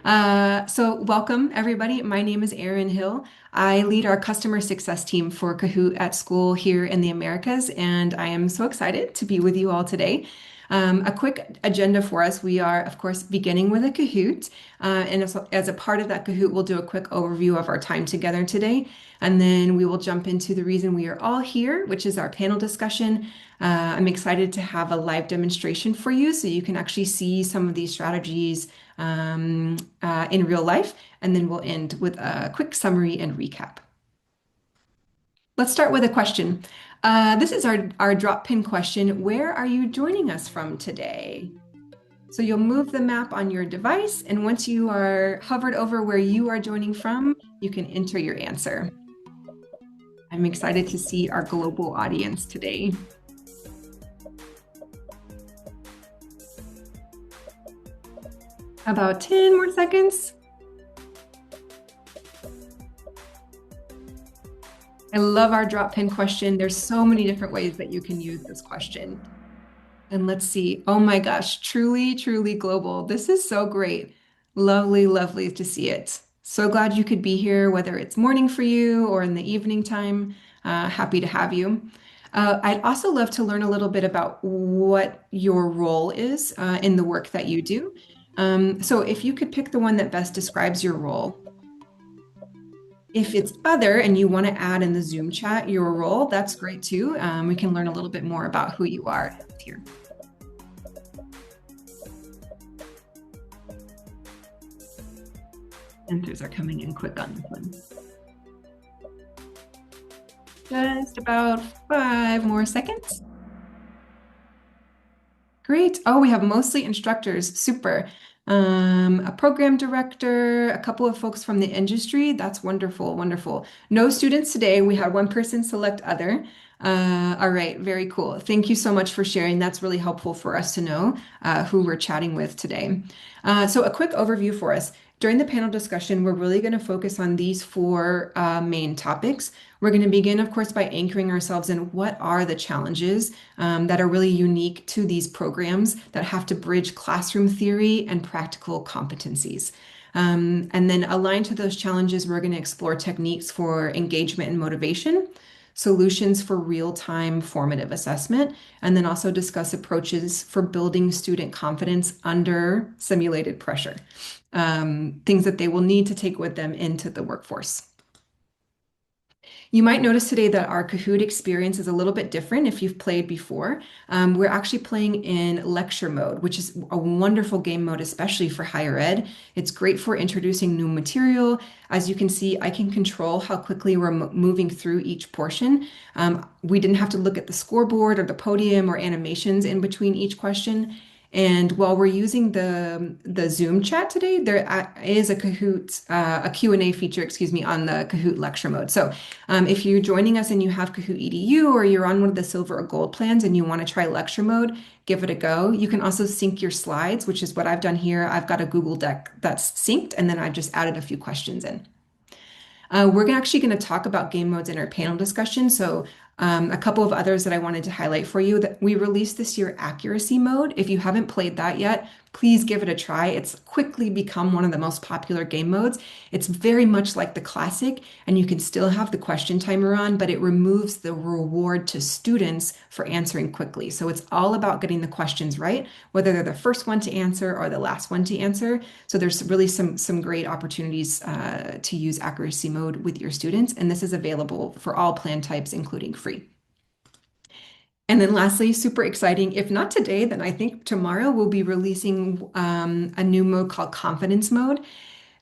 So welcome everybody. My name is Erin Hill. I lead our customer success team for Kahoot at school here in the Americas, and I am so excited to be with you all today. A quick agenda for us. We are, of course, beginning with a Kahoot, and as a part of that Kahoot, we'll do a quick overview of our time together today, and then we will jump into the reason we are all here, which is our panel discussion. I'm excited to have a live demonstration for you so you can actually see some of these strategies in real life, and then we'll end with a quick summary and recap. Let's start with a question. This is our drop pin question. Where are you joining us from today? So you'll move the map on your device, and once you are hovered over where you are joining from, you can enter your answer. I'm excited to see our global audience today. About 10 more seconds. I love our drop pin question. There's so many different ways that you can use this question. And let's see. Oh my gosh, truly, truly global. This is so great. Lovely, lovely to see it. So glad you could be here, whether it's morning for you or in the evening time. Happy to have you. I'd also love to learn a little bit about what your role is in the work that you do. So if you could pick the one that best describes your role. If it's other and you want to add in the Zoom chat your role, that's great too. We can learn a little bit more about who you are here. Answers are coming in quick on this one. Just about 5 more seconds. Great. Oh, we have mostly instructors. Super. A program director, a couple of folks from the industry. That's wonderful, wonderful. No students today. We had one person select other. All right, very cool. Thank you so much for sharing. That's really helpful for us to know who we're chatting with today. So a quick overview for us. During the panel discussion, we're really going to focus on these 4 main topics. We're going to begin, of course, by anchoring ourselves in what are the challenges that are really unique to these programs that have to bridge classroom theory and practical competencies. And then aligned to those challenges, we're going to explore techniques for engagement and motivation, solutions for real-time formative assessment, and then also discuss approaches for building student confidence under simulated pressure, things that they will need to take with them into the workforce. You might notice today that our Kahoot experience is a little bit different if you've played before. We're actually playing in lecture mode, which is a wonderful game mode, especially for higher ed. It's great for introducing new material. As you can see, I can control how quickly we're moving through each portion. We didn't have to look at the scoreboard or the podium or animations in between each question. And while we're using the Zoom chat today, there is a Kahoot, a Q&A feature, excuse me, on the Kahoot lecture mode. So if you're joining us and you have Kahoot EDU or you're on one of the silver or gold plans and you want to try lecture mode, give it a go. You can also sync your slides, which is what I've done here. I've got a Google Doc that's synced, and then I've just added a few questions in. We're actually going to talk about game modes in our panel discussion. So a couple of others that I wanted to highlight for you that we released this year, accuracy mode. If you haven't played that yet, please give it a try. It's quickly become one of the most popular game modes. It's very much like the classic, and you can still have the question timer on, but it removes the reward to students for answering quickly. So it's all about getting the questions right, whether they're the first one to answer or the last one to answer. So there's really some great opportunities to use accuracy mode with your students, and this is available for all plan types, including free. And then lastly, super exciting, if not today, then I think tomorrow we'll be releasing a new mode called confidence mode.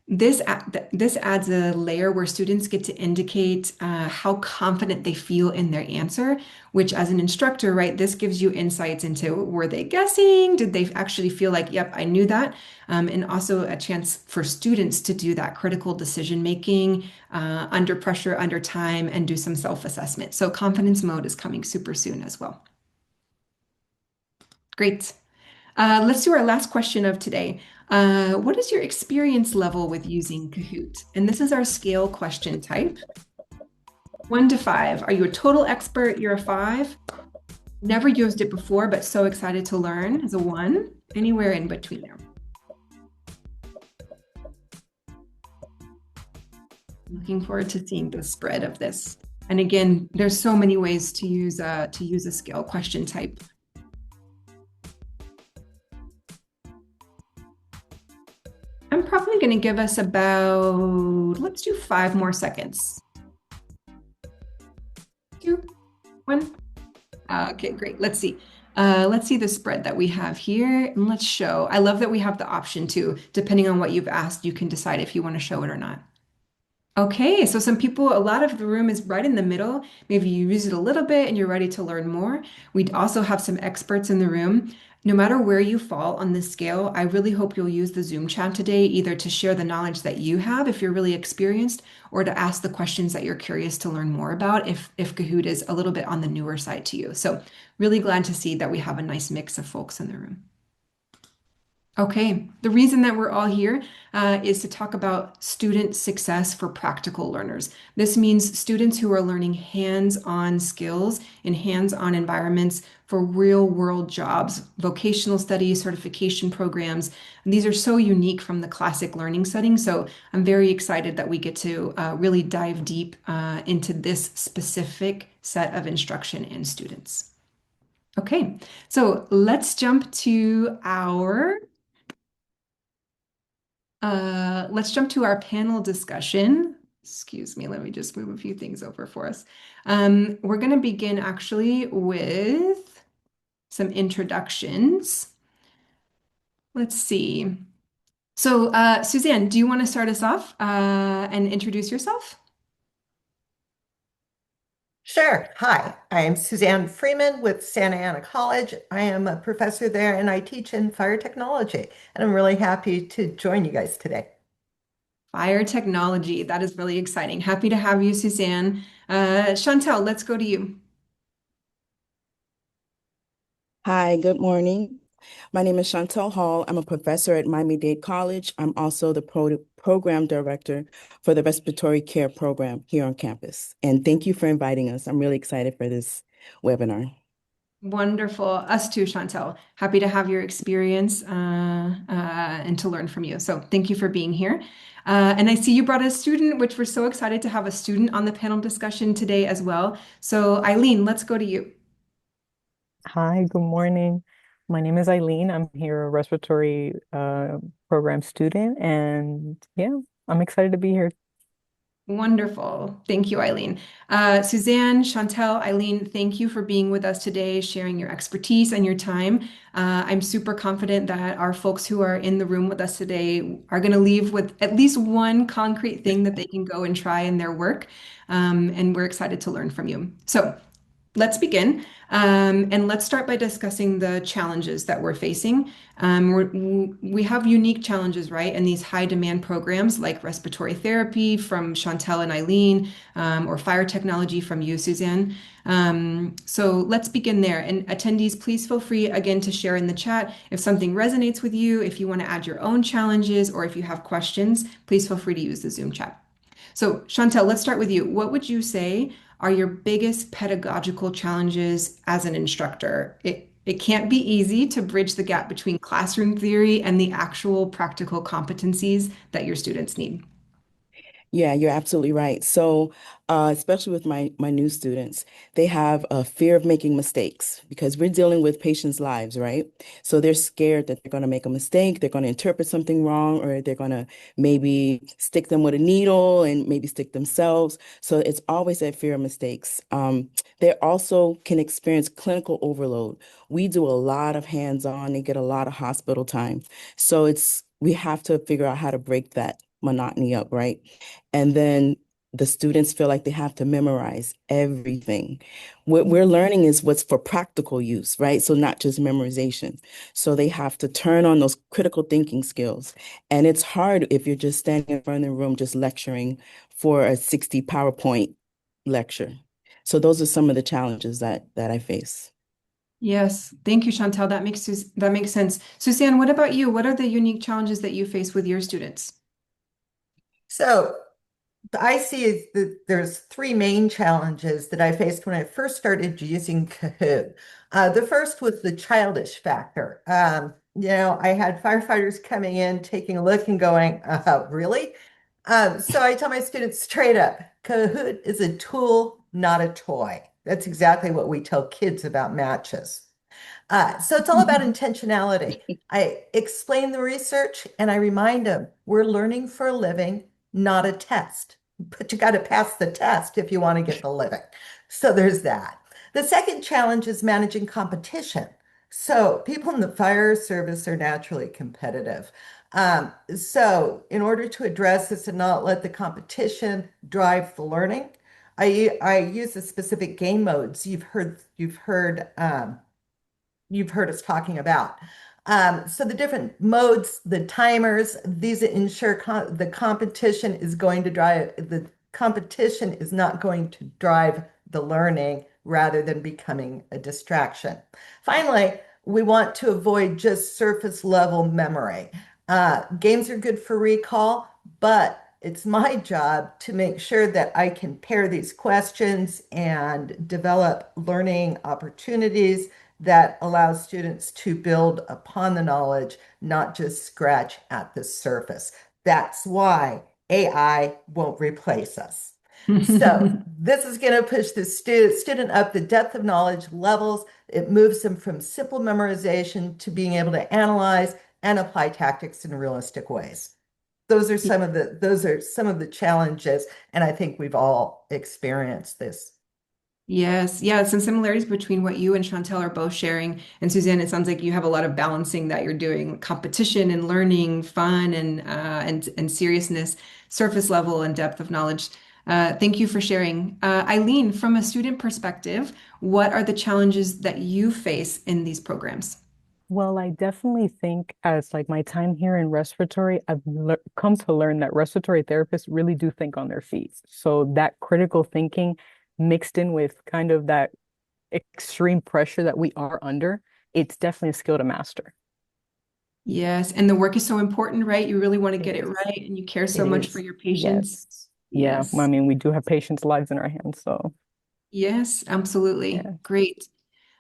This adds a layer where students get to indicate how confident they feel in their answer, which as an instructor, right, this gives you insights into were they guessing? Did they actually feel like, yep, I knew that? And also a chance for students to do that critical decision making under pressure, under time, and do some self-assessment. So confidence mode is coming super soon as well. Great. Let's do our last question of today. What is your experience level with using Kahoot? And this is our scale question type. 1 to 5. Are you a total expert? You're a 5. Never used it before, but so excited to learn as a 1. Anywhere in between there. Looking forward to seeing the spread of this. And again, there's so many ways to use a scale question type. I'm probably going to give us about, let's do 5 more seconds. 2, 1. Okay, great. Let's see. Let's see the spread that we have here, and let's show. I love that we have the option to, depending on what you've asked, you can decide if you want to show it or not. Okay, so some people, a lot of the room is right in the middle. Maybe you use it a little bit and you're ready to learn more. We'd also have some experts in the room. No matter where you fall on this scale, I really hope you'll use the Zoom chat today, either to share the knowledge that you have if you're really experienced, or to ask the questions that you're curious to learn more about if Kahoot is a little bit on the newer side to you. So really glad to see that we have a nice mix of folks in the room. Okay, the reason that we're all here is to talk about student success for practical learners. This means students who are learning hands-on skills in hands-on environments for real-world jobs, vocational studies, certification programs. And these are so unique from the classic learning setting. So I'm very excited that we get to really dive deep into this specific set of instruction and students. Okay, so let's jump to our panel discussion. Excuse me, let me just move a few things over for us. We're going to begin actually with some introductions. Let's see. So, Suzanne, do you want to start us off and introduce yourself? Sure. Hi, I'm Suzanne Freeman with Santa Ana College. I am a professor there and I teach in fire technology. And I'm really happy to join you guys today. Fire technology. That is really exciting. Happy to have you, Suzanne. Chantel, let's go to you. Hi, good morning. My name is Chantel Hall. I'm a professor at Miami-Dade College. I'm also the program director for the respiratory care program here on campus. And thank you for inviting us. I'm really excited for this webinar. Wonderful. Us too, Chantel. Happy to have your experience and to learn from you. So thank you for being here. And I see you brought a student, which we're so excited to have a student on the panel discussion today as well. So Eileen, let's go to you. Hi, good morning. My name is Eileen. I'm here a respiratory program student, and yeah, I'm excited to be here. Wonderful. Thank you, Eileen. Suzanne, Chantel, Eileen, thank you for being with us today, sharing your expertise and your time. I'm super confident that our folks who are in the room with us today are going to leave with at least one concrete thing that they can go and try in their work. And we're excited to learn from you. So let's begin. And let's start by discussing the challenges that we're facing. We have unique challenges, right? In these high demand programs like respiratory therapy from Chantel and Eileen, or fire technology from you, Suzanne. So let's begin there. And attendees, please feel free again to share in the chat if something resonates with you, if you want to add your own challenges, or if you have questions, please feel free to use the Zoom chat. So, Chantel, let's start with you. What would you say are your biggest pedagogical challenges as an instructor? It can't be easy to bridge the gap between classroom theory and the actual practical competencies that your students need. Yeah, you're absolutely right. So, especially with my new students, they have a fear of making mistakes because we're dealing with patients' lives, right? So they're scared that they're going to make a mistake, they're going to interpret something wrong, or they're going to maybe stick them with a needle and maybe stick themselves. So it's always that fear of mistakes. They also can experience clinical overload. We do a lot of hands-on, they get a lot of hospital time. So we have to figure out how to break that monotony up, right? And then the students feel like they have to memorize everything. What we're learning is what's for practical use, right? So not just memorization. So they have to turn on those critical thinking skills. And it's hard if you're just standing in front of the room just lecturing for a 60 PowerPoint lecture. So those are some of the challenges that I face. Yes, thank you, Chantel. That makes sense. Suzanne, what about you? What are the unique challenges that you face with your students? So I see is that there's three main challenges that I faced when I first started using Kahoot. The first was the childish factor. I had firefighters coming in, taking a look and going, really? So I tell my students straight up, Kahoot is a tool, not a toy. That's exactly what we tell kids about matches. So it's all about intentionality. I explain the research and I remind them we're learning for a living, not a test. But you got to pass the test if you want to get the living. So there's that. The second challenge is managing competition. So people in the fire service are naturally competitive. So in order to address this and not let the competition drive the learning, I use the specific game modes you've heard us talking about. So the different modes, the timers, these ensure the competition is going to drive, the competition is not going to drive the learning rather than becoming a distraction. Finally, we want to avoid just surface level memory. Games are good for recall, but it's my job to make sure that I can pair these questions and develop learning opportunities that allows students to build upon the knowledge, not just scratch at the surface. That's why AI won't replace us. So this is going to push the student up the depth of knowledge levels. It moves them from simple memorization to being able to analyze and apply tactics in realistic ways. Those are some of the challenges, and I think we've all experienced this. Yes, yeah, some similarities between what you and Chantel are both sharing. And Suzanne, it sounds like you have a lot of balancing that you're doing, competition and learning, fun and seriousness, surface level and depth of knowledge. Thank you for sharing. Eileen, from a student perspective, what are the challenges that you face in these programs? Well, I definitely think as like my time here in respiratory, I've come to learn that respiratory therapists really do think on their feet. So that critical thinking mixed in with kind of that extreme pressure that we are under, it's definitely a skill to master. Yes, and the work is so important, right? You really want to It get it is. right, and you care It so much for is. your patients. Yes. Yeah. I Yes. mean, we do have patients' lives in our hands. So, Yes, absolutely. yeah. Great.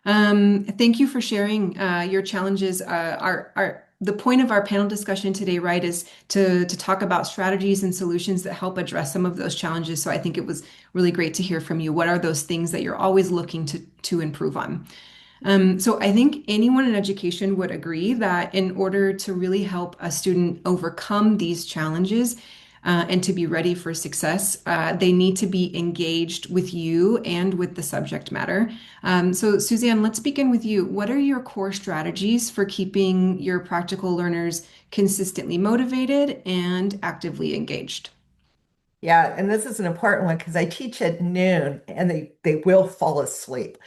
Thank you for sharing your challenges. Our the point of our panel discussion today, right, is to talk about strategies and solutions that help address some of those challenges. So I think it was really great to hear from you. What are those things that you're always looking to improve on? So I think anyone in education would agree that in order to really help a student overcome these challenges and to be ready for success, they need to be engaged with you and with the subject matter. So Suzanne, let's begin with you. What are your core strategies for keeping your practical learners consistently motivated and actively engaged? Yeah, and this is an important one because I teach at noon and they will fall asleep.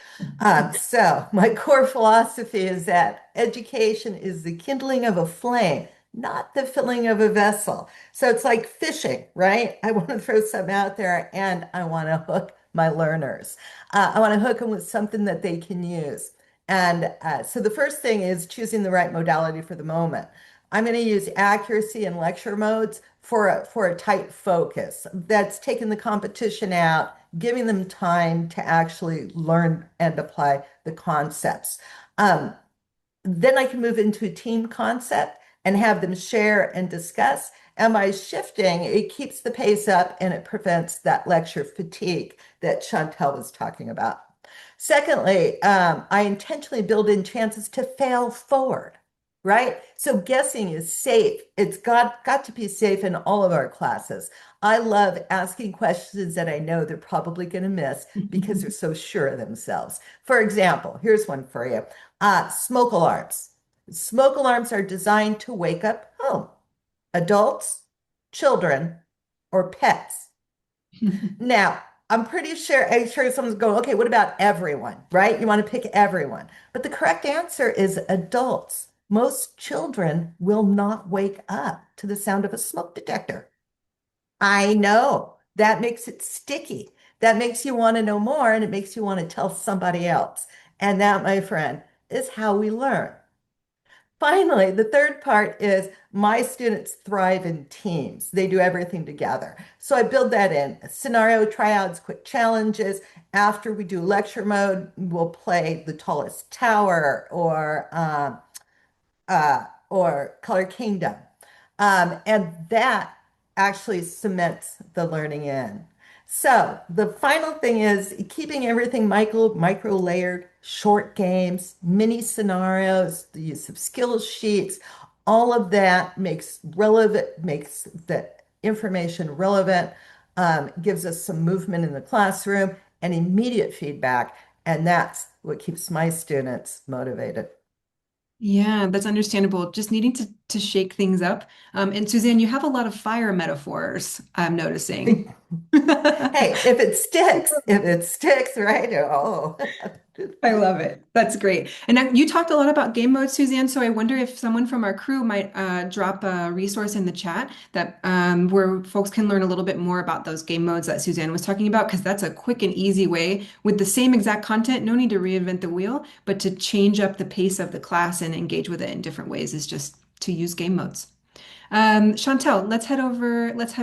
So my core philosophy is that education is the kindling of a flame, not the filling of a vessel. So it's like fishing, right? I want to throw something out there and I want to hook my learners. I want to hook them with something that they can use. And so the first thing is choosing the right modality for the moment. I'm going to use accuracy and lecture modes for a tight focus. That's taking the competition out, giving them time to actually learn and apply the concepts. Um, then I can move into a team concept and have them share and discuss. And by shifting, it keeps the pace up and it prevents that lecture fatigue that Chantel was talking about. Secondly, I intentionally build in chances to fail forward, right? So guessing is safe. It's got to be safe in all of our classes. I love asking questions that I know they're probably going to miss because they're so sure of themselves. For example, here's one for you. Smoke alarms. Smoke alarms are designed to wake up home, adults, children, or pets. Now, I'm sure someone's going, okay, what about everyone, right? You want to pick everyone. But the correct answer is adults. Most children will not wake up to the sound of a smoke detector. I know that makes it sticky. That makes you want to know more and it makes you want to tell somebody else. And that, my friend, is how we learn. Finally, the third part is my students thrive in teams. They do everything together. So I build that in scenario tryouts, quick challenges. After we do lecture mode, we'll play the tallest tower or Color Kingdom. And that actually cements the learning in. So the final thing is keeping everything micro layered, short games, mini scenarios, the use of skill sheets, all of that makes the information relevant, gives us some movement in the classroom and immediate feedback. And that's what keeps my students motivated. Yeah, that's understandable. Just needing to shake things up. And Suzanne, you have a lot of fire metaphors, I'm noticing. Hey, if it sticks, right? Oh, I love it. That's great. And you talked a lot about game modes, Suzanne. So I wonder if someone from our crew might drop a resource in the chat that where folks can learn a little bit more about those game modes that Suzanne was talking about, because that's a quick and easy way with the same exact content. No need to reinvent the wheel, but to change up the pace of the class and engage with it in different ways is just to use game modes. Chantel, let's head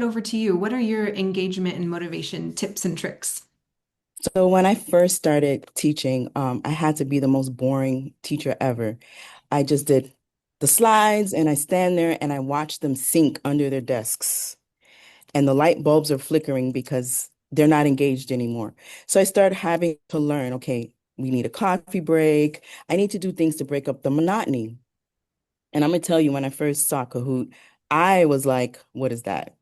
over to you. What are your engagement and motivation tips and tricks? So when I first started teaching, I had to be the most boring teacher ever. I just did the slides and I stand there and I watch them sink under their desks. And the light bulbs are flickering because they're not engaged anymore. So I started having to learn, okay, we need a coffee break. I need to do things to break up the monotony. And I'm gonna tell you, when I first saw Kahoot, I was like, what is that?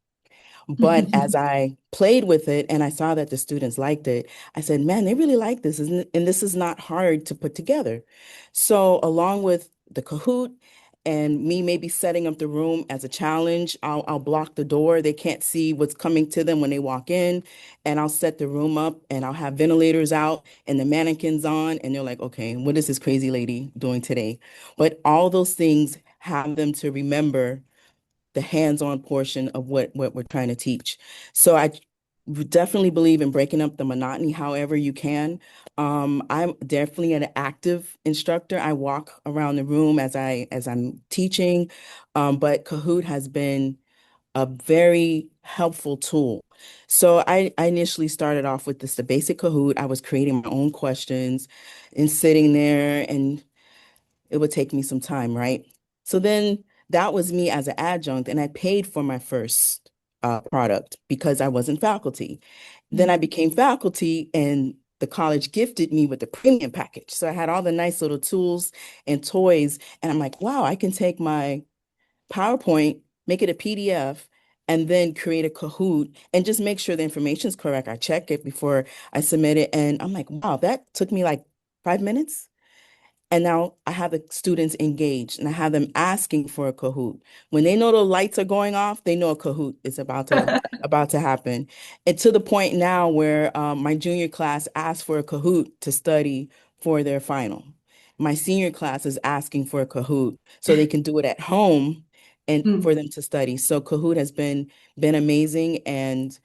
But as I played with it and I saw that the students liked it, I said, man, they really like this, isn't it? And this is not hard to put together. So, along with the Kahoot and me maybe setting up the room as a challenge, I'll block the door. They can't see what's coming to them when they walk in. And I'll set the room up and I'll have ventilators out and the mannequins on. And they're like, okay, what is this crazy lady doing today? But all those things have them to remember the hands-on portion of what we're trying to teach. So I would definitely believe in breaking up the monotony however you can. I'm definitely an active instructor. I walk around the room as I'm teaching, but Kahoot has been a very helpful tool. So I initially started off with the basic Kahoot. I was creating my own questions and sitting there, and it would take me some time, right? So then that was me as an adjunct, and I paid for my first product because I wasn't faculty. Then I became faculty, and the college gifted me with the premium package. So I had all the nice little tools and toys, and I'm like, wow, I can take my PowerPoint, make it a PDF, and then create a Kahoot and just make sure the information is correct. I check it before I submit it, and I'm like, wow, that took me like 5 minutes. And now I have the students engaged and I have them asking for a Kahoot. When they know the lights are going off, they know a Kahoot is about to happen. And to the point now where my junior class asked for a Kahoot to study for their final. My senior class is asking for a Kahoot so they can do it at home and for them to study. So Kahoot has been amazing, and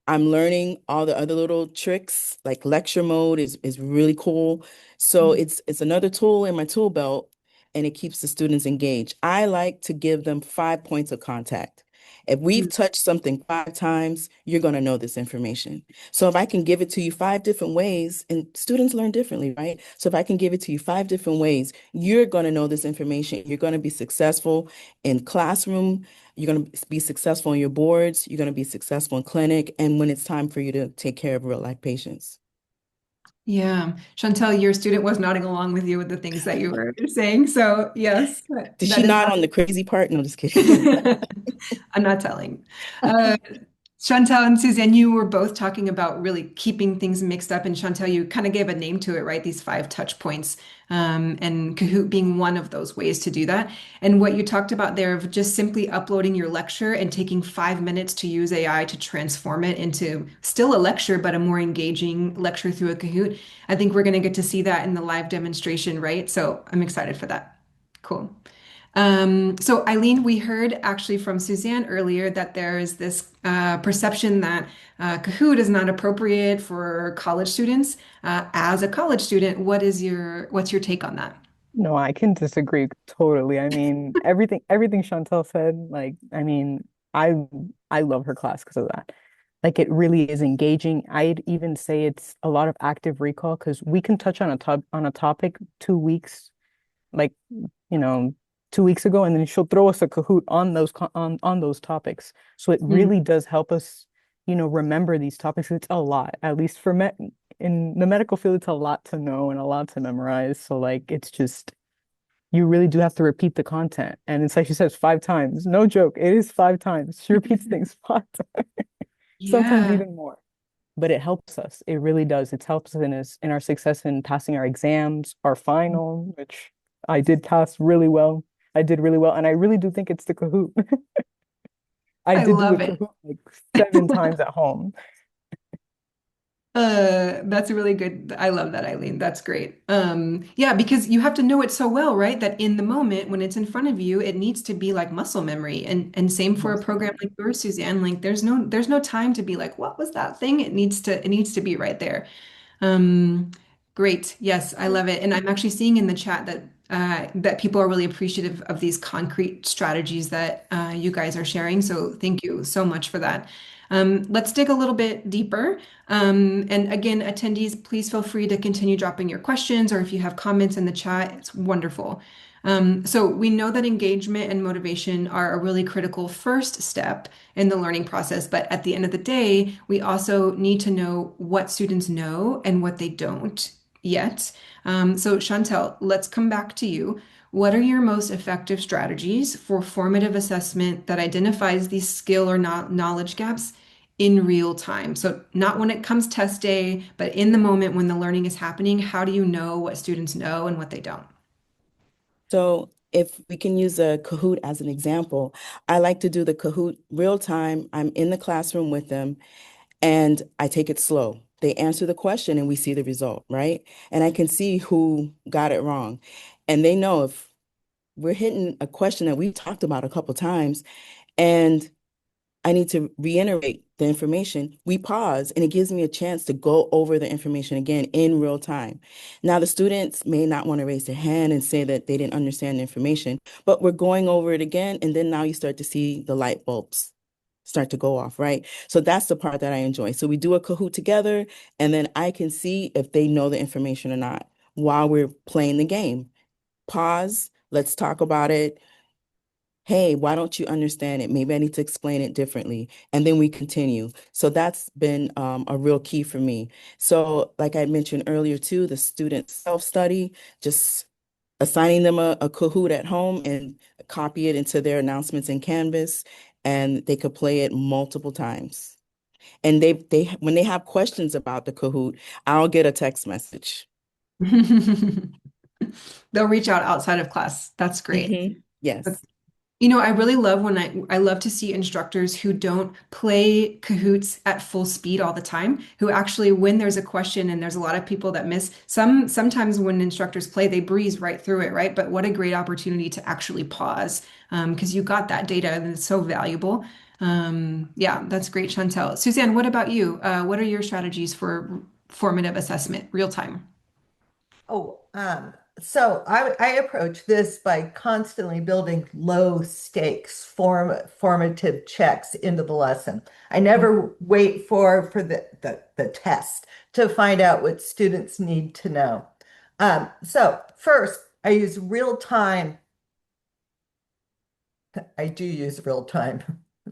I'm learning all the other little tricks, like lecture mode is really cool. So it's another tool in my tool belt, and it keeps the students engaged. I like to give them 5 points of contact. If we've touched something 5 times, you're going to know this information. So if I can give it to you 5 different ways, and students learn differently, right? So if I can give it to you 5 different ways, you're going to know this information. You're going to be successful in classroom. You're going to be successful in your boards. You're going to be successful in clinic. And when it's time for you to take care of real life patients. Yeah, Chantel, your student was nodding along with you with the things that you were saying. So yes, Did she that is. nod on the crazy part? No, just kidding. I'm not telling. Uh, Chantel and Suzanne, you were both talking about really keeping things mixed up. And Chantel, you kind of gave a name to it, right? These 5 touch points, and Kahoot being one of those ways to do that. And what you talked about there of just simply uploading your lecture and taking 5 minutes to use AI to transform it into still a lecture, but a more engaging lecture through a Kahoot. I think we're going to get to see that in the live demonstration, right? So I'm excited for that. Cool. So Eileen, we heard actually from Suzanne earlier that there is this perception that Kahoot is not appropriate for college students. As a college student, what's your take on that? No, I can disagree totally. I mean, everything Chantel said, like, I mean, I I love her class because of that. Like it really is engaging. I'd even say it's a lot of active recall because we can touch on a topic 2 weeks, like, you know, 2 weeks ago, and then she'll throw us a Kahoot on on those topics. So it Mm. really does help us, remember these topics. It's a lot, at least for me in the medical field, it's a lot to know and a lot to memorize. So like it's just you really do have to repeat the content. And it's like she says 5 times. No joke, it is 5 times. She repeats things 5 times, sometimes Yeah, even more. But it helps us. It really does. It helps us in our success in passing our exams, our final, which I did pass really well. I did really well. And I really do think it's the Kahoot. I I did do a love it. Kahoot like 7 times at home. That's really good. I love that, Eileen. That's great. Yeah, because you have to know it so well, right? That in the moment when it's in front of you, it needs to be like muscle memory. And same for a program like yours, Suzanne. Like there's no time to be like, what was that thing? It needs to be right there. Um, Great. Yes, I love it. And I'm actually seeing in the chat that people are really appreciative of these concrete strategies that you guys are sharing. So thank you so much for that. Let's dig a little bit deeper. And again, attendees, please feel free to continue dropping your questions, or if you have comments in the chat, it's wonderful. So we know that engagement and motivation are a really critical first step in the learning process. But at the end of the day, we also need to know what students know and what they don't yet. So Chantel, let's come back to you. What are your most effective strategies for formative assessment that identifies these skill or not knowledge gaps in real time? So not when it comes test day, but in the moment when the learning is happening, how do you know what students know and what they don't? So if we can use a Kahoot as an example, I like to do the Kahoot real time. I'm in the classroom with them and I take it slow. They answer the question and we see the result, right? And I can see who got it wrong. And they know if we're hitting a question that we've talked about a couple times and I need to reiterate the information, we pause and it gives me a chance to go over the information again in real time. Now, the students may not want to raise their hand and say that they didn't understand the information, but we're going over it again. And then now you start to see the light bulbs start to go off, right? So that's the part that I enjoy. So we do a Kahoot together, and then I can see if they know the information or not while we're playing the game. Pause, let's talk about it. Hey, why don't you understand it? Maybe I need to explain it differently. And then we continue. So that's been a real key for me. So, like I mentioned earlier, too, the student self-study, just assigning them a Kahoot at home and copy it into their announcements in Canvas, and they could play it multiple times. And they when they have questions about the Kahoot, I'll get a text message. They'll reach out outside of class. That's great. Yes. I really love when I love to see instructors who don't play Kahoots at full speed all the time, who actually, when there's a question and there's a lot of people that miss, sometimes when instructors play, they breeze right through it, right? But what a great opportunity to actually pause, because you got that data and it's so valuable. Yeah, that's great, Chantel. Suzanne, what about you? What are your strategies for formative assessment, real time? So I approach this by constantly building low stakes formative checks into the lesson. I never wait for the test to find out what students need to know. So first, I do use real time.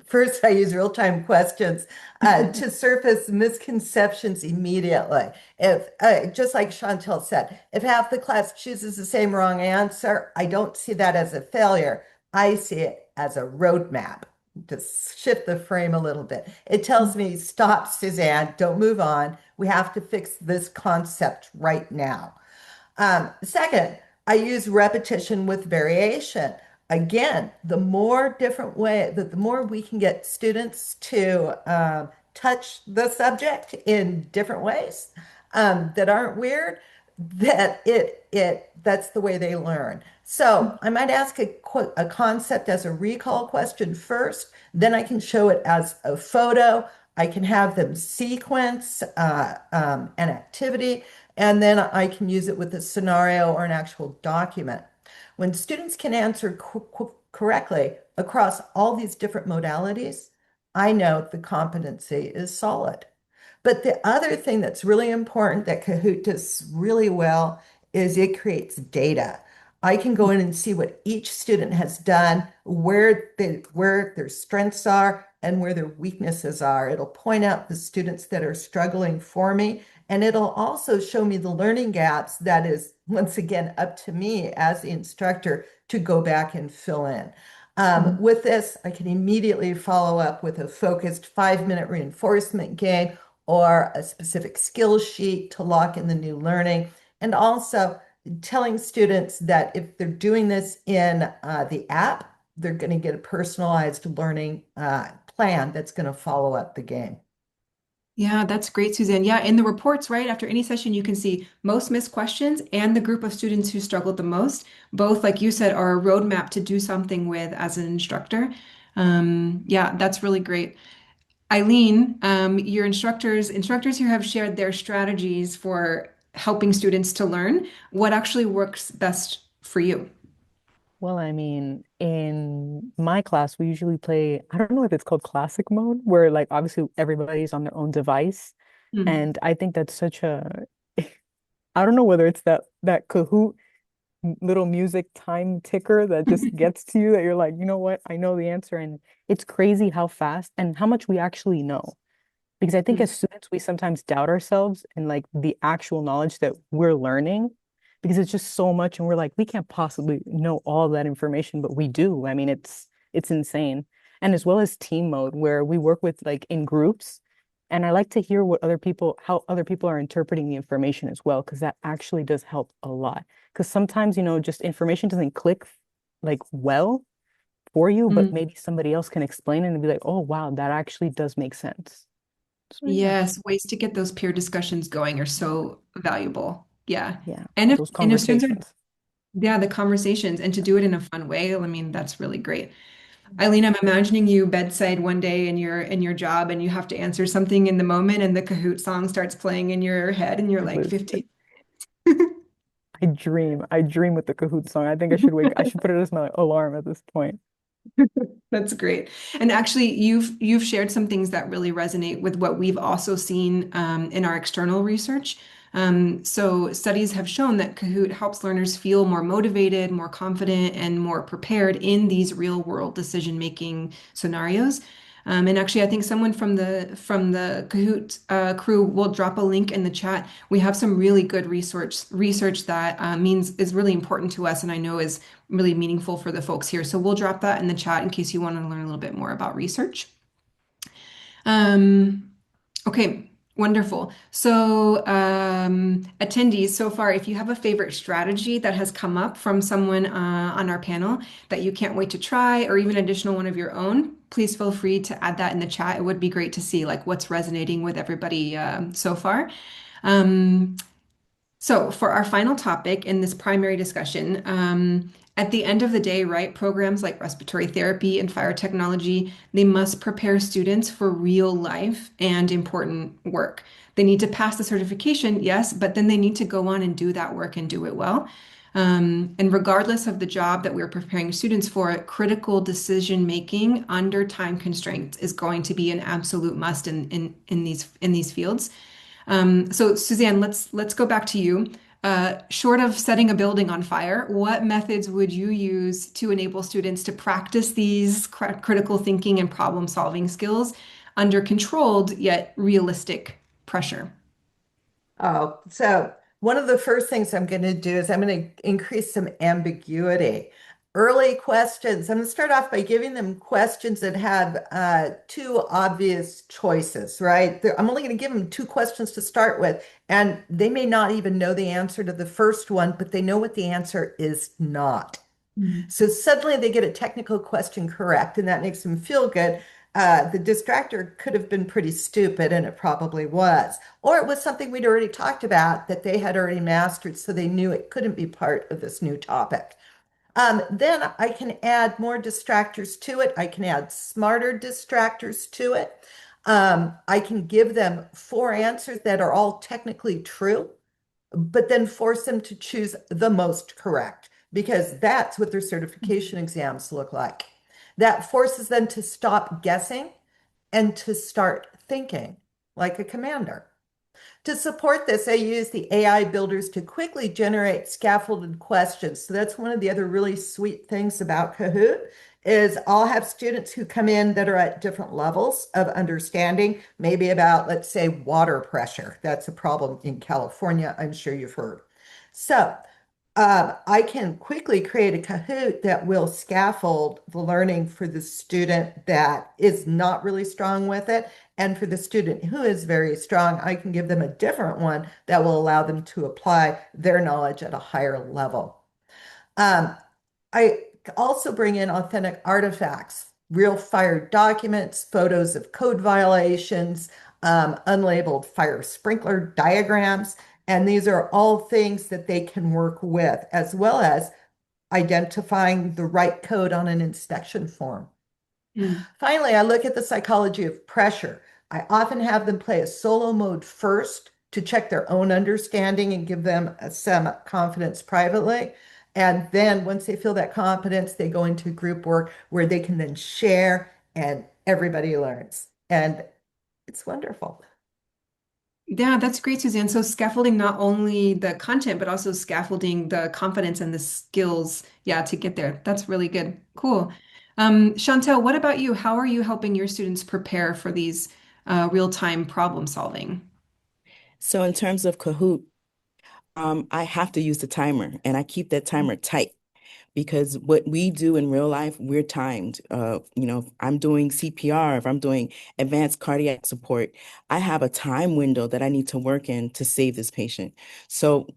First, I use real time questions to surface misconceptions immediately. If, just like Chantel said, if half the class chooses the same wrong answer, I don't see that as a failure. I see it as a roadmap. To shift the frame a little bit. It tells me, stop, Suzanne, don't move on. We have to fix this concept right now. Second, I use repetition with variation. Again, the more different way, the more we can get students to touch the subject in different ways that aren't weird, that's the way they learn. So I might ask a concept as a recall question first, then I can show it as a photo. I can have them sequence an activity, and then I can use it with a scenario or an actual document. When students can answer correctly across all these different modalities, I know the competency is solid. But the other thing that's really important that Kahoot does really well is it creates data. I can go in and see what each student has done, where their strengths are and where their weaknesses are. It'll point out the students that are struggling for me, and it'll also show me the learning gaps that is, once again, up to me as the instructor to go back and fill in. Mhm. With this, I can immediately follow up with a focused 5-minute reinforcement game or a specific skill sheet to lock in the new learning. And also telling students that if they're doing this in the app, they're going to get a personalized learning plan that's going to follow up the game. Yeah, that's great, Suzanne. Yeah, in the reports, right after any session, you can see most missed questions and the group of students who struggled the most. Both, like you said, are a roadmap to do something with as an instructor. Yeah, that's really great. Eileen, your instructors here have shared their strategies for helping students to learn. What actually works best for you? Well, I mean, in my class, we usually play, I don't know if it's called classic mode, where like obviously everybody's on their own device. Hmm. And I think that's such a, I don't know whether it's that Kahoot little music time ticker that just gets to you that you're like, you know what? I know the answer. And it's crazy how fast and how much we actually know. Because I think as students, we sometimes doubt ourselves and like the actual knowledge that we're learning because it's just so much. And we're like, we can't possibly know all that information, but we do. I mean, it's insane. And as well as team mode, where we work with like in groups. And I like to hear how other people are interpreting the information as well, because that actually does help a lot. Because sometimes, just information doesn't click like well for you, but Mm. maybe somebody else can explain it and be like, oh, wow, that actually does make sense. So yeah, Yes, ways to get those peer discussions going are so valuable. Yeah. yeah, And those if students are, conversations. yeah, the conversations and to do it in a fun way, I mean, that's really great. Eileen, I'm imagining you bedside one day in your job and you have to answer something in the moment and the Kahoot song starts playing in your head and you're like Listen, 15. I dream with the Kahoot song. I think I should put it as my alarm at this point. That's great. And actually, you've shared some things that really resonate with what we've also seen in our external research. So studies have shown that Kahoot helps learners feel more motivated, more confident, and more prepared in these real world decision making scenarios. And actually, I think someone from the Kahoot crew will drop a link in the chat. We have some really good research that means is really important to us, and I know is really meaningful for the folks here. So we'll drop that in the chat in case you want to learn a little bit more about research. Um, okay, wonderful. So, attendees, so far, if you have a favorite strategy that has come up from someone on our panel that you can't wait to try, or even additional one of your own, please feel free to add that in the chat. It would be great to see like what's resonating with everybody so far. Um, so, for our final topic in this primary discussion, at the end of the day, right, programs like respiratory therapy and fire technology, they must prepare students for real life and important work. They need to pass the certification, yes, but then they need to go on and do that work and do it well. And regardless of the job that we're preparing students for, critical decision making under time constraints is going to be an absolute must in these fields. So Suzanne, let's go back to you. Short of setting a building on fire, what methods would you use to enable students to practice these critical thinking and problem solving skills under controlled yet realistic pressure? Oh, so one of the first things I'm going to do is I'm going to increase some ambiguity. Early questions. I'm going to start off by giving them questions that have two obvious choices, right? I'm only going to give them two questions to start with, and they may not even know the answer to the first one, but they know what the answer is not. Mhm. So suddenly they get a technical question correct, and that makes them feel good. The distractor could have been pretty stupid, and it probably was. Or it was something we'd already talked about that they had already mastered, so they knew it couldn't be part of this new topic. Then I can add more distractors to it. I can add smarter distractors to it. I can give them four answers that are all technically true, but then force them to choose the most correct because that's what their certification exams look like. That forces them to stop guessing and to start thinking like a commander. To support this, I use the AI builders to quickly generate scaffolded questions. So that's one of the other really sweet things about Kahoot is I'll have students who come in that are at different levels of understanding, maybe about, let's say, water pressure. That's a problem in California, I'm sure you've heard. So I can quickly create a Kahoot that will scaffold the learning for the student that is not really strong with it. And for the student who is very strong, I can give them a different one that will allow them to apply their knowledge at a higher level. Um, I also bring in authentic artifacts, real fire documents, photos of code violations, unlabeled fire sprinkler diagrams, and these are all things that they can work with, as well as identifying the right code on an inspection form. Mm. Finally, I look at the psychology of pressure. I often have them play a solo mode first to check their own understanding and give them some confidence privately. And then once they feel that confidence, they go into group work where they can then share and everybody learns. And it's wonderful. Yeah, that's great, Suzanne. So scaffolding not only the content, but also scaffolding the confidence and the skills, yeah, to get there. That's really good. Cool. Chantel, what about you? How are you helping your students prepare for these real-time problem solving? So in terms of Kahoot, I have to use the timer and I keep that timer tight because what we do in real life, we're timed. If I'm doing CPR, if I'm doing advanced cardiac support, I have a time window that I need to work in to save this patient. So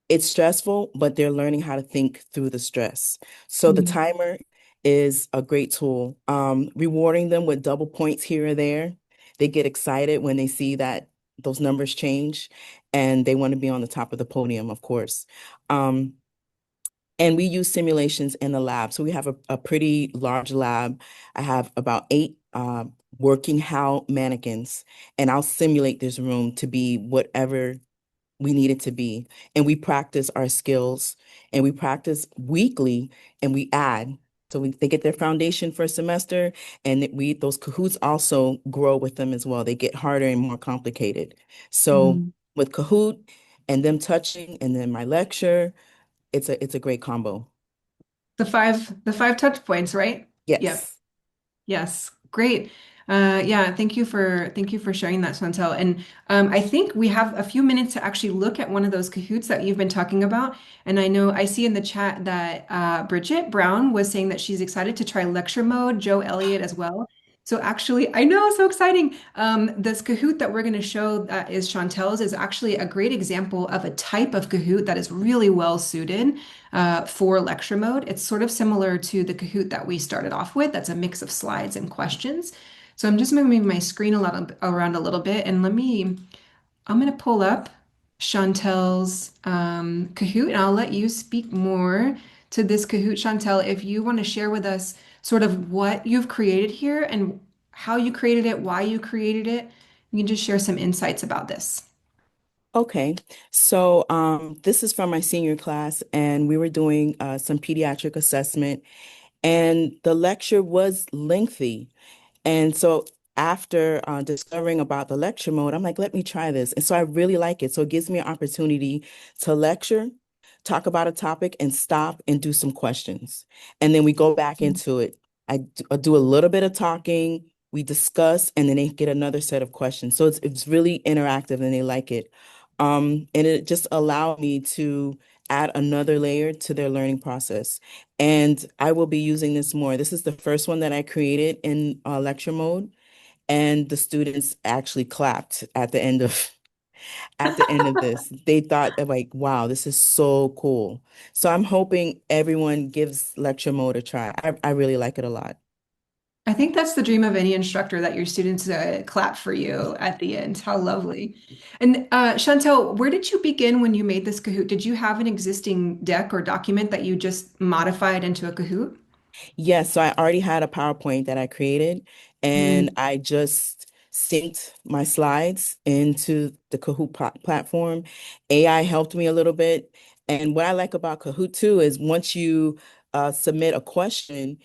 it's stressful, but they're learning how to think through the stress. So the Mm. timer is a great tool. Rewarding them with double points here or there. They get excited when they see that those numbers change and they want to be on the top of the podium, of course. Um, and we use simulations in the lab. So we have a pretty large lab. I have about eight working HAL mannequins, and I'll simulate this room to be whatever we need it to be. And we practice our skills and we practice weekly and we add. So they get their foundation for a semester and those Kahoots also grow with them as well. They get harder and more complicated. So Mm. with Kahoot and them touching and then my lecture, it's a great combo. The five touch points, right? Yep. Yes. Yes, great. Yeah, thank you for sharing that, Chantel. And I think we have a few minutes to actually look at one of those Kahoots that you've been talking about. And I know I see in the chat that Bridget Brown was saying that she's excited to try lecture mode. Joe Elliott as well. So actually, I know, so exciting. This Kahoot that we're going to show that is Chantel's is actually a great example of a type of Kahoot that is really well suited for lecture mode. It's sort of similar to the Kahoot that we started off with. That's a mix of slides and questions. So I'm just moving my screen around a little bit, and I'm going to pull up Chantel's Kahoot, and I'll let you speak more to this Kahoot, Chantel, if you want to share with us sort of what you've created here and how you created it, why you created it. You can just share some insights about this. Okay, so this is from my senior class, and we were doing some pediatric assessment, and the lecture was lengthy. And so after discovering about the lecture mode, I'm like, let me try this. And so I really like it. So it gives me an opportunity to lecture, talk about a topic, and stop and do some questions. And then we go back into it. I do a little bit of talking, we discuss, and then they get another set of questions. So it's really interactive and they like it. And it just allowed me to add another layer to their learning process. And I will be using this more. This is the first one that I created in lecture mode, and the students actually clapped at the end of this. They thought like, wow, this is so cool. So I'm hoping everyone gives lecture mode a try. I really like it a lot. I think that's the dream of any instructor that your students clap for you at the end. How lovely. And Chantel, where did you begin when you made this Kahoot? Did you have an existing deck or document that you just modified into a Kahoot? Yes, so I already had a PowerPoint that I created, and Mm. I just synced my slides into the Kahoot platform. AI helped me a little bit. And what I like about Kahoot too is once you submit a question,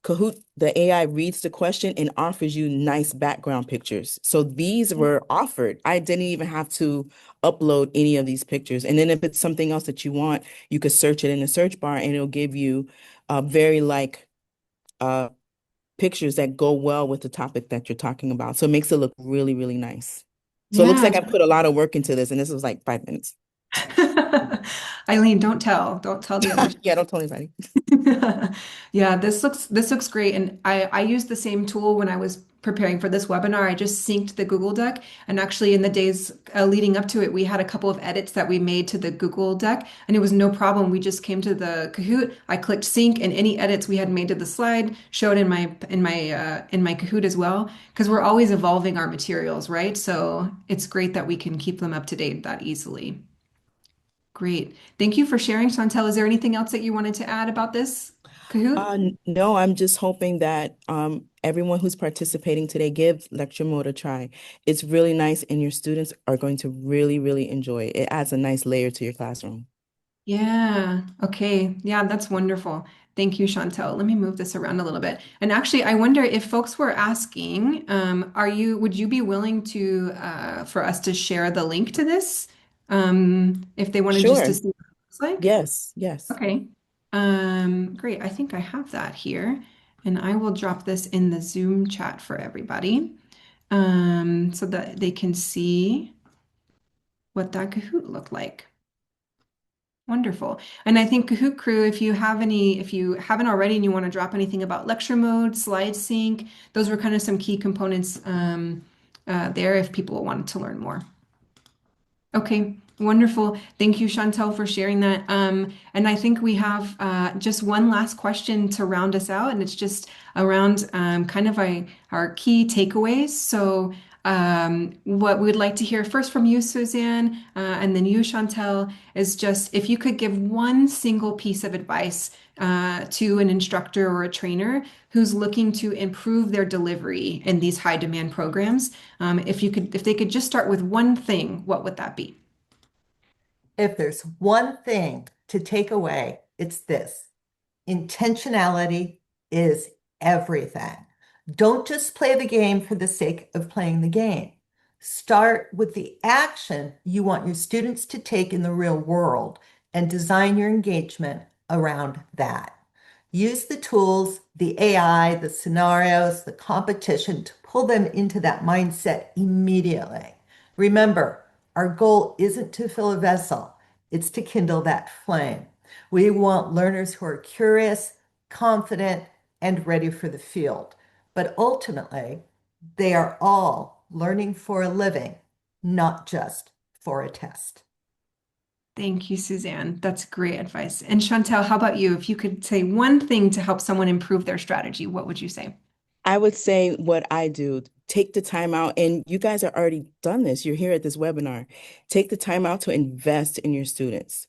Kahoot, the AI reads the question and offers you nice background pictures. So these were offered. I didn't even have to upload any of these pictures. And then if it's something else that you want, you could search it in the search bar and it'll give you very uh, pictures that go well with the topic that you're talking about. So it makes it look really, really nice. So it looks Yeah. like I put a lot of work into this, and this was like 5 minutes. Eileen, don't tell the others. Yeah, don't tell anybody. Yeah, this looks great. And I used the same tool when I was preparing for this webinar. I just synced the Google Doc. And actually in the days leading up to it, we had a couple of edits that we made to the Google Doc, and it was no problem. We just came to the Kahoot, I clicked sync, and any edits we had made to the slide showed in my Kahoot as well, because we're always evolving our materials, right? So it's great that we can keep them up to date that easily. Great. Thank you for sharing, Chantel. Is there anything else that you wanted to add about this Kahoot? No, I'm just hoping that everyone who's participating today give lecture mode a try. It's really nice, and your students are going to really, really enjoy it. It adds a nice layer to your classroom. Yeah. Okay. Yeah, that's wonderful. Thank you, Chantel. Let me move this around a little bit. And actually, I wonder if folks were asking, would you be willing to, for us to share the link to this? If they wanted just to Sure. see what it looks like? Yes, yes. Okay. Great. I think I have that here, and I will drop this in the Zoom chat for everybody, so that they can see what that Kahoot looked like. Wonderful. And I think Kahoot crew, if you haven't already and you want to drop anything about lecture mode, slide sync, those were kind of some key components there if people wanted to learn more. Okay, wonderful. Thank you, Chantel, for sharing that. And I think we have just one last question to round us out, and it's just around kind of our key takeaways. So, what we'd like to hear first from you, Suzanne, and then you, Chantel, is just if you could give one single piece of advice to an instructor or a trainer who's looking to improve their delivery in these high demand programs. If they could just start with one thing, what would that be? If there's one thing to take away, it's this: intentionality is everything. Don't just play the game for the sake of playing the game. Start with the action you want your students to take in the real world and design your engagement around that. Use the tools, the AI, the scenarios, the competition to pull them into that mindset immediately. Remember, our goal isn't to fill a vessel, it's to kindle that flame. We want learners who are curious, confident, and ready for the field. But ultimately, they are all learning for a living, not just for a test. Thank you, Suzanne. That's great advice. And Chantel, how about you? If you could say one thing to help someone improve their strategy, what would you say? I would say what I do, take the time out, and you guys are already done this. You're here at this webinar. Take the time out to invest in your students.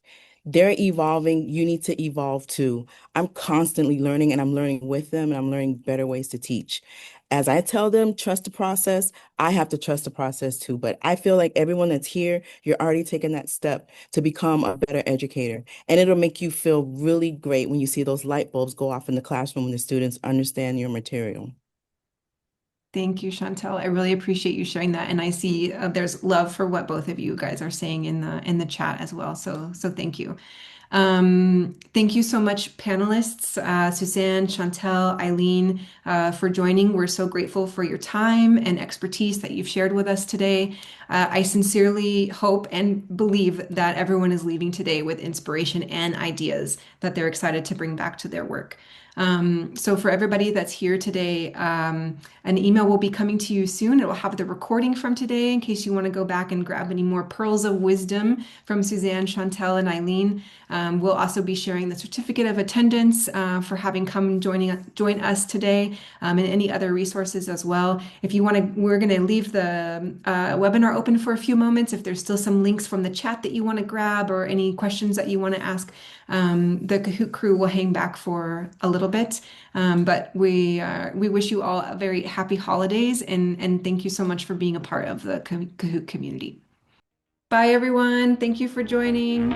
They're evolving. You need to evolve too. I'm constantly learning, and I'm learning with them, and I'm learning better ways to teach. As I tell them, trust the process, I have to trust the process too. But I feel like everyone that's here, you're already taking that step to become a better educator. And it'll make you feel really great when you see those light bulbs go off in the classroom when the students understand your material. Thank you, Chantel. I really appreciate you sharing that, and I see there's love for what both of you guys are saying in the chat as well. So thank you. Thank you so much, panelists, Suzanne, Chantel, Eileen, for joining. We're so grateful for your time and expertise that you've shared with us today. I sincerely hope and believe that everyone is leaving today with inspiration and ideas that they're excited to bring back to their work. So for everybody that's here today, an email will be coming to you soon. It will have the recording from today in case you want to go back and grab any more pearls of wisdom from Suzanne, Chantel, and Eileen. We'll also be sharing the certificate of attendance for having come join us today, and any other resources as well. If you want to, we're going to leave the webinar open for a few moments. If there's still some links from the chat that you want to grab or any questions that you want to ask, the Kahoot crew will hang back for a little bit. But we wish you all a very happy holidays, and thank you so much for being a part of the Kahoot community. Bye, everyone. Thank you for joining.